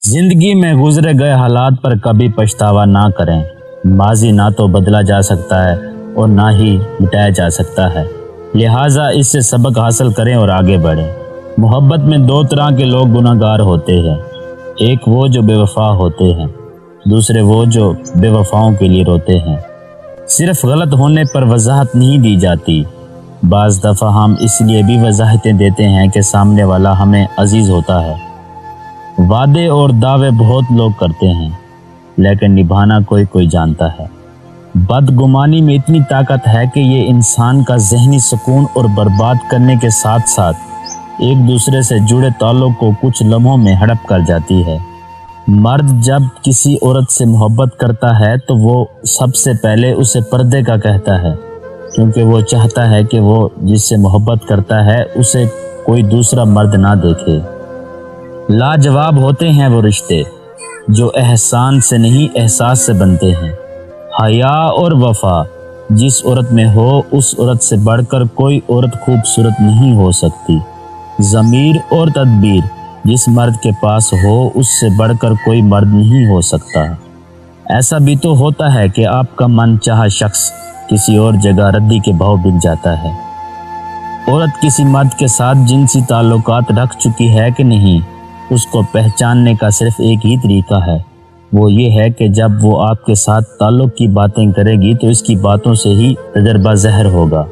زندگی میں گزرے گئے حالات پر کبھی پچھتاوا نہ کریں۔ ماضی نہ تو بدلا جا سکتا ہے اور نہ ہی مٹایا جا سکتا ہے، لہٰذا اس سے سبق حاصل کریں اور آگے بڑھیں۔ محبت میں دو طرح کے لوگ گناہگار ہوتے ہیں، ایک وہ جو بے وفا ہوتے ہیں، دوسرے وہ جو بے وفاؤں کے لیے روتے ہیں۔ صرف غلط ہونے پر وضاحت نہیں دی جاتی، بعض دفعہ ہم اس لیے بھی وضاحتیں دیتے ہیں کہ سامنے والا ہمیں عزیز ہوتا ہے۔ وعدے اور دعوے بہت لوگ کرتے ہیں، لیکن نبھانا کوئی جانتا ہے۔ بدگمانی میں اتنی طاقت ہے کہ یہ انسان کا ذہنی سکون اور برباد کرنے کے ساتھ ساتھ ایک دوسرے سے جڑے تعلق کو کچھ لمحوں میں ہڑپ کر جاتی ہے۔ مرد جب کسی عورت سے محبت کرتا ہے تو وہ سب سے پہلے اسے پردے کا کہتا ہے، کیونکہ وہ چاہتا ہے کہ وہ جس سے محبت کرتا ہے اسے کوئی دوسرا مرد نہ دیکھے۔ لاجواب ہوتے ہیں وہ رشتے جو احسان سے نہیں احساس سے بنتے ہیں۔ حیا اور وفا جس عورت میں ہو اس عورت سے بڑھ کر کوئی عورت خوبصورت نہیں ہو سکتی۔ ضمیر اور تدبیر جس مرد کے پاس ہو اس سے بڑھ کر کوئی مرد نہیں ہو سکتا۔ ایسا بھی تو ہوتا ہے کہ آپ کا من چاہا شخص کسی اور جگہ ردی کے بھاؤ بک جاتا ہے۔ عورت کسی مرد کے ساتھ جنسی تعلقات رکھ چکی ہے کہ نہیں، اس کو پہچاننے کا صرف ایک ہی طریقہ ہے، وہ یہ ہے کہ جب وہ آپ کے ساتھ تعلق کی باتیں کرے گی تو اس کی باتوں سے ہی تجربہ ظاہر ہوگا۔